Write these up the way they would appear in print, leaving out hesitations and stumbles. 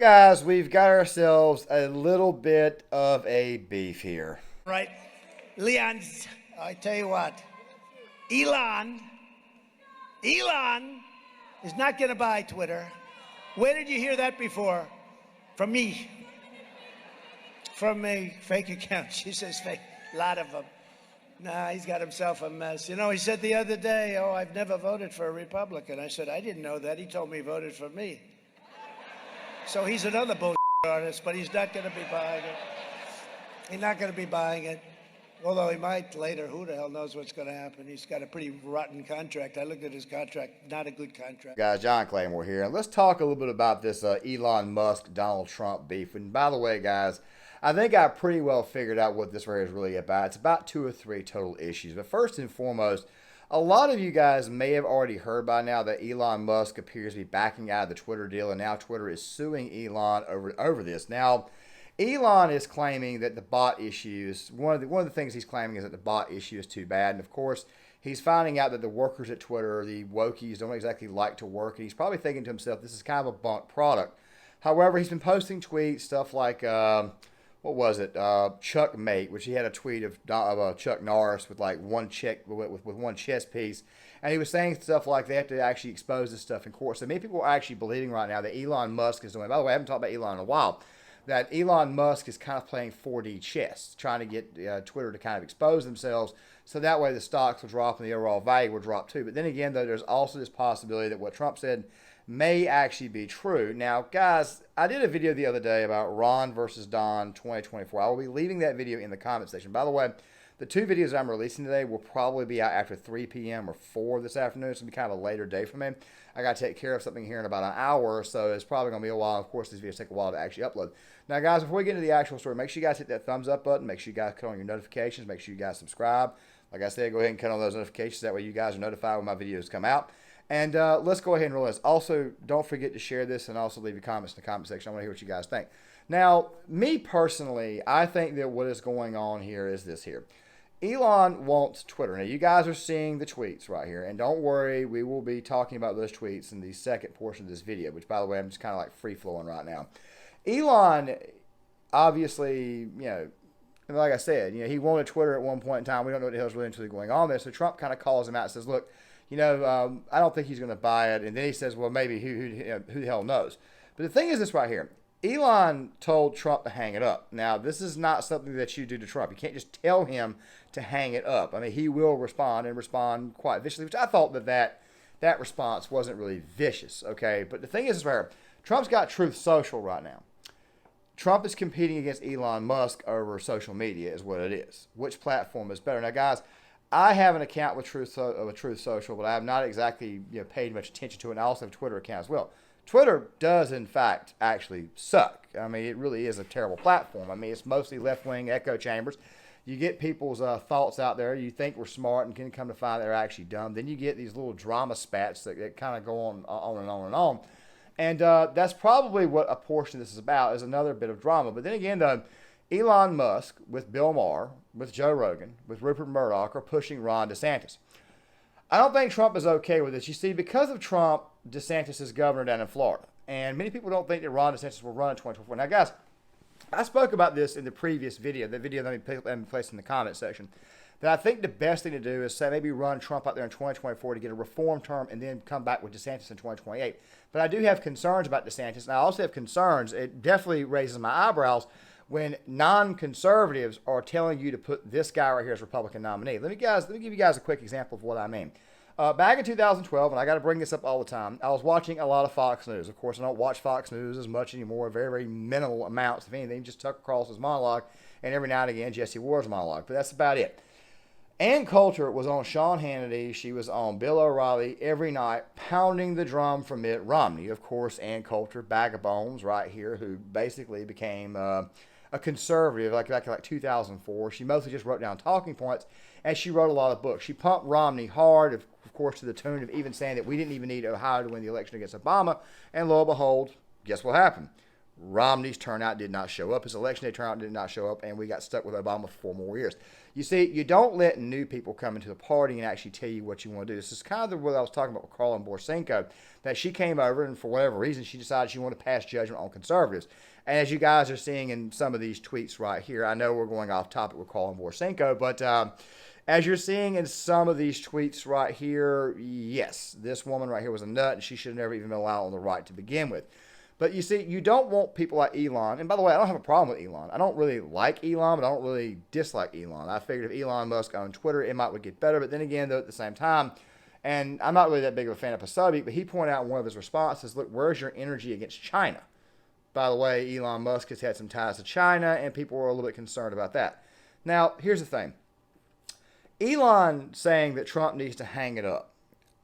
Guys, we've got ourselves a little bit of a beef here. Right. Leon, I tell you what, Elon is not going to buy Twitter. Where did you hear that before? From me. From a fake account. She says fake. A lot of them. Nah, he's got himself a mess. You know, he said the other day, oh, I've never voted for a Republican. I said, I didn't know that. He told me he voted for me. So he's another bullshit artist, but he's not going to be buying it. He's not going to be buying it. Although he might later. Who the hell knows what's going to happen? He's got a pretty rotten contract. I looked at his contract. Not a good contract. Guys, John Claymore here. And let's talk a little bit about this Elon Musk, Donald Trump beef. And by the way, guys, I think I pretty well figured out what this right here is really about. It's about 2 or 3 total issues. But first and foremost, a lot of you guys may have already heard by now that Elon Musk appears to be backing out of the Twitter deal, and now Twitter is suing Elon over this. Now, Elon is claiming that the bot issues, one of the things he's claiming is that the bot issue is too bad. And of course, he's finding out that the workers at Twitter, the wokies, don't exactly like to work. And he's probably thinking to himself, this is kind of a bunk product. However, he's been posting tweets, stuff like, what was it? Chuck Mate, which he had a tweet of Chuck Norris with like one check with one chest piece, and he was saying stuff like they have to actually expose this stuff in court. So many people are actually believing right now that Elon Musk is doing. By the way, I haven't talked about Elon in a while. That Elon Musk is kind of playing 4D chess, trying to get Twitter to kind of expose themselves, so that way the stocks will drop and the overall value will drop too. But then again, though, there's also this possibility that what Trump said may actually be true. Now, guys, I did a video the other day about Ron versus Don 2024. I will be leaving that video in the comment section. By the way, the 2 videos I'm releasing today will probably be out after 3 p.m. or 4 this afternoon. It's going to be kind of a later day for me. I got to take care of something here in about an hour, so it's probably going to be a while. Of course, these videos take a while to actually upload. Now, guys, before we get into the actual story, make sure you guys hit that thumbs up button. Make sure you guys cut on your notifications. Make sure you guys subscribe. Like I said, go ahead and cut on those notifications. That way you guys are notified when my videos come out. And let's go ahead and roll this. Also, don't forget to share this and also leave your comments in the comment section. I want to hear what you guys think. Now, me personally, I think that what is going on here is this here. Elon wants Twitter. Now, you guys are seeing the tweets right here. And don't worry, we will be talking about those tweets in the second portion of this video, which, by the way, I'm just kind of like free-flowing right now. Elon, obviously, and like I said, he wanted Twitter at one point in time. We don't know what the hell's really going on there. So Trump kind of calls him out and says, look, I don't think he's going to buy it. And then he says, well, maybe who the hell knows? But the thing is this right here. Elon told Trump to hang it up. Now, this is not something that you do to Trump. You can't just tell him to hang it up. I mean, he will respond and respond quite viciously, which I thought that response wasn't really vicious, okay? But the thing is this right here. Trump's got Truth Social right now. Trump is competing against Elon Musk over social media is what it is. Which platform is better? Now, guys, I have an account with Truth Social, but I have not exactly paid much attention to it. And I also have a Twitter account as well. Twitter does, in fact, actually suck. I mean, it really is a terrible platform. I mean, it's mostly left-wing echo chambers. You get people's thoughts out there. You think we're smart and can come to find they're actually dumb. Then you get these little drama spats that kind of go on and on and on. And that's probably what a portion of this is about, is another bit of drama. But then again, though, Elon Musk, with Bill Maher, with Joe Rogan, with Rupert Murdoch, are pushing Ron DeSantis. I don't think Trump is okay with this. You see, because of Trump, DeSantis is governor down in Florida. And many people don't think that Ron DeSantis will run in 2024. Now, guys, I spoke about this in the previous video, the video that I placed in the comment section, that I think the best thing to do is say maybe run Trump out there in 2024 to get a reform term and then come back with DeSantis in 2028. But I do have concerns about DeSantis, and I also have concerns. It definitely raises my eyebrows when non-conservatives are telling you to put this guy right here as Republican nominee. Let me give you guys a quick example of what I mean. Back in 2012, and I got to bring this up all the time, I was watching a lot of Fox News. Of course, I don't watch Fox News as much anymore, very, very minimal amounts, if anything, just Tucker Carlson's monologue, and every now and again, Jesse Ward's monologue, but that's about it. Ann Coulter was on Sean Hannity. She was on Bill O'Reilly every night, pounding the drum for Mitt Romney. Of course, Ann Coulter, bag of bones right here, who basically became a conservative back in 2004. She mostly just wrote down talking points, and she wrote a lot of books. She pumped Romney hard, of course, to the tune of even saying that we didn't even need Ohio to win the election against Obama. And lo and behold, guess what happened? Romney's turnout did not show up. His election day turnout did not show up, and we got stuck with Obama for 4 more years. You see, you don't let new people come into the party and actually tell you what you want to do. This is kind of what I was talking about with Carlin Borisenko, that she came over and for whatever reason she decided she wanted to pass judgment on conservatives. And as you guys are seeing in some of these tweets right here, I know we're going off topic with Carlin Borisenko, but as you're seeing in some of these tweets right here, yes, this woman right here was a nut, and she should have never even been allowed on the right to begin with. But you see, you don't want people like Elon. And by the way, I don't have a problem with Elon. I don't really like Elon, but I don't really dislike Elon. I figured if Elon Musk owned Twitter, it might would get better. But then again, though, at the same time, and I'm not really that big of a fan of Pasabi, but he pointed out in one of his responses, look, where's your energy against China? By the way, Elon Musk has had some ties to China, and people were a little bit concerned about that. Now, here's the thing. Elon saying that Trump needs to hang it up.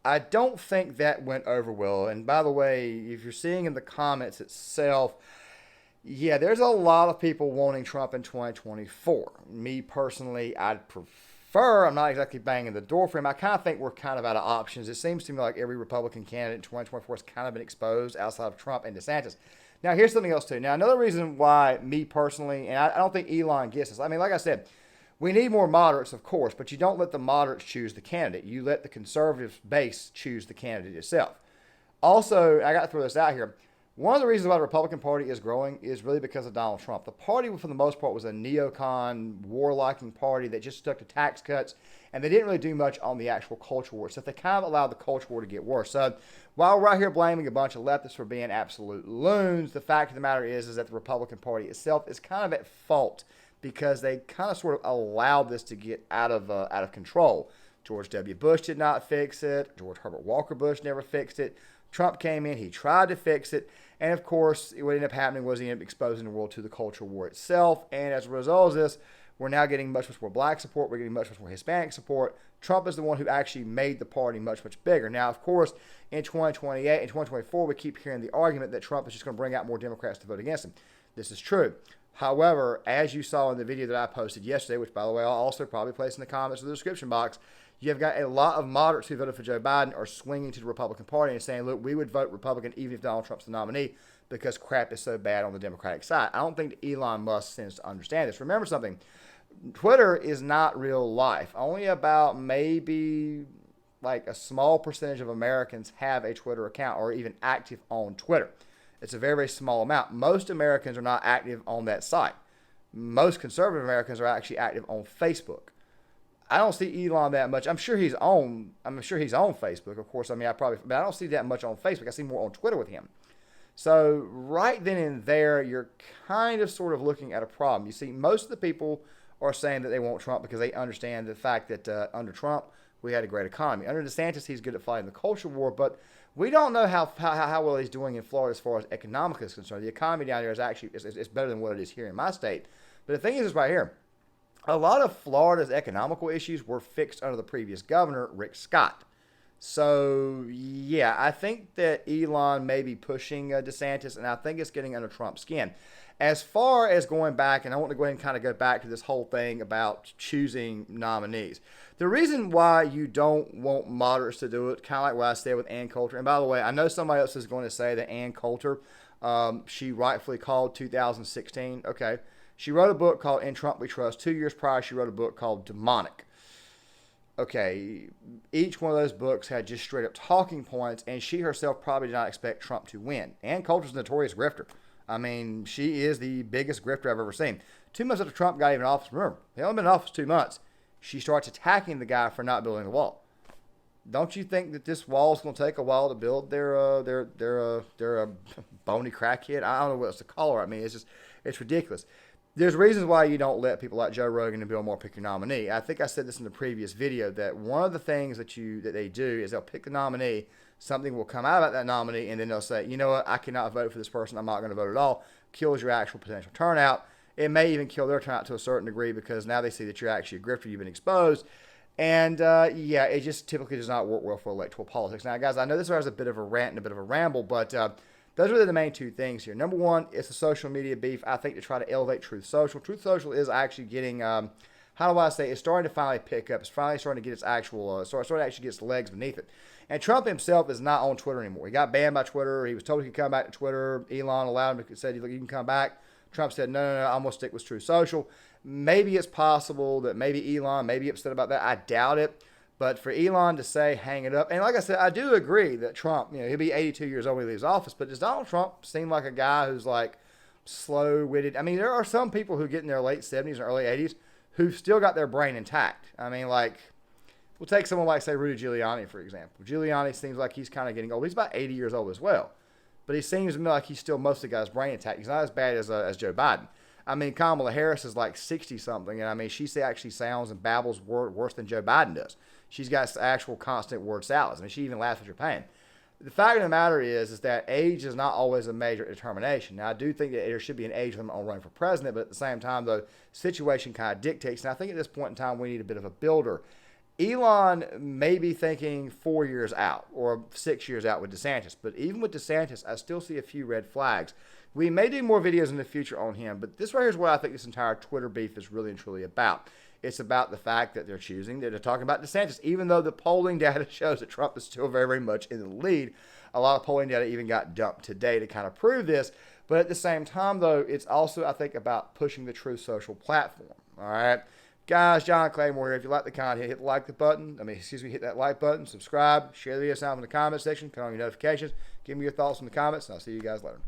I don't think that went over well. And by the way, if you're seeing in the comments itself, yeah, there's a lot of people wanting Trump in 2024. Me personally, I'd prefer, I'm not exactly banging the door for him. I kind of think we're kind of out of options. It seems to me like every Republican candidate in 2024 has kind of been exposed outside of Trump and DeSantis. Now, here's something else too. Now, another reason why me personally, and I don't think Elon gets this. I mean, like I said, we need more moderates, of course, but you don't let the moderates choose the candidate. You let the conservative base choose the candidate itself. Also, I got to throw this out here. One of the reasons why the Republican Party is growing is really because of Donald Trump. The party, for the most part, was a neocon, war-liking party that just stuck to tax cuts, and they didn't really do much on the actual culture war. So they kind of allowed the culture war to get worse. So while we're right here blaming a bunch of leftists for being absolute loons, the fact of the matter is that the Republican Party itself is kind of at fault because they kind of sort of allowed this to get out of control. George W. Bush did not fix it. George Herbert Walker Bush never fixed it. Trump came in, he tried to fix it, and of course, what ended up happening was he ended up exposing the world to the culture war itself, and as a result of this, we're now getting much more black support, we're getting much more Hispanic support. Trump is the one who actually made the party much bigger. Now, of course, in 2028 and 2024, we keep hearing the argument that Trump is just going to bring out more Democrats to vote against him. This is true. However, as you saw in the video that I posted yesterday, which, by the way, I'll also probably place in the comments or the description box, you've got a lot of moderates who voted for Joe Biden are swinging to the Republican Party and saying, look, we would vote Republican even if Donald Trump's the nominee because crap is so bad on the Democratic side. I don't think Elon Musk seems to understand this. Remember something. Twitter is not real life. Only about maybe like a small percentage of Americans have a Twitter account or even active on Twitter. It's a very small amount. Most Americans are not active on that site. Most conservative Americans are actually active on Facebook. I don't see Elon that much. I'm sure he's on Facebook, of course. I mean, but I don't see that much on Facebook. I see more on Twitter with him. So right then and there, you're kind of sort of looking at a problem. You see, most of the people are saying that they want Trump because they understand the fact that under Trump, we had a great economy. Under DeSantis, he's good at fighting the culture war, but we don't know how well he's doing in Florida as far as economic is concerned. The economy down there is actually it's better than what it is here in my state. But the thing is right here, a lot of Florida's economical issues were fixed under the previous governor, Rick Scott. So, yeah, I think that Elon may be pushing DeSantis, and I think it's getting under Trump's skin. As far as going back, and I want to go ahead and kind of go back to this whole thing about choosing nominees. The reason why you don't want moderates to do it, kind of like what I said with Ann Coulter, and by the way, I know somebody else is going to say that Ann Coulter, she rightfully called 2016. Okay. She wrote a book called In Trump We Trust. 2 years prior, she wrote a book called Demonic. Okay, each one of those books had just straight up talking points, and she herself probably did not expect Trump to win. Ann Coulter's a notorious grifter. I mean, she is the biggest grifter I've ever seen. 2 months after Trump got even in office, remember, they only been in office 2 months. She starts attacking the guy for not building the wall. Don't you think that this wall is going to take a while to build? They're a bony crackhead. I don't know what else to call her. I mean, it's ridiculous. There's reasons why you don't let people like Joe Rogan and Bill Maher pick your nominee. I think I said this in the previous video that one of the things that they do is they'll pick the nominee, something will come out about that nominee, and then they'll say, you know what, I cannot vote for this person, I'm not going to vote at all. Kills your actual potential turnout. It may even kill their turnout to a certain degree because now they see that you're actually a grifter, you've been exposed. And yeah, it just typically does not work well for electoral politics. Now, guys, I know this was a bit of a rant and a bit of a ramble, but those are really the main 2 things here. Number 1, it's a social media beef, I think, to try to elevate Truth Social. Truth Social is actually getting how do I say, it's starting to finally pick up. It's finally starting to get its actual, starting to actually get its legs beneath it. And Trump himself is not on Twitter anymore. He got banned by Twitter. He was told he could come back to Twitter. Elon allowed him to say, look, you can come back. Trump said, no, I'm going to stick with Truth Social. Maybe it's possible that maybe Elon may be upset about that. I doubt it. But for Elon to say, hang it up. And like I said, I do agree that Trump, he'll be 82 years old when he leaves office. But does Donald Trump seem like a guy who's like slow-witted? I mean, there are some people who get in their late 70s and early 80s who've still got their brain intact. I mean, like, we'll take someone like, say, Rudy Giuliani, for example. Giuliani seems like he's kind of getting old. He's about 80 years old as well. But he seems to me like he's still mostly got his brain intact. He's not as bad as Joe Biden. I mean, Kamala Harris is like 60-something, and I mean, she actually sounds and babbles worse than Joe Biden does. She's got actual constant word salads. I mean, she even laughs at your pain. The fact of the matter is that age is not always a major determination. Now, I do think that there should be an age limit on running for president, but at the same time, the situation kind of dictates. And I think at this point in time, we need a bit of a builder. Elon may be thinking 4 years out or 6 years out with DeSantis, but even with DeSantis, I still see a few red flags. We may do more videos in the future on him, but this right here is what I think this entire Twitter beef is really and truly about. It's about the fact that they're talking about DeSantis, even though the polling data shows that Trump is still very, very much in the lead. A lot of polling data even got dumped today to kind of prove this. But at the same time, though, it's also, I think, about pushing the Truth Social platform. All right. Guys, John Claymore here. If you like the content, hit the hit that like button, subscribe, share the video sound in the comment section, turn on your notifications, give me your thoughts in the comments, and I'll see you guys later.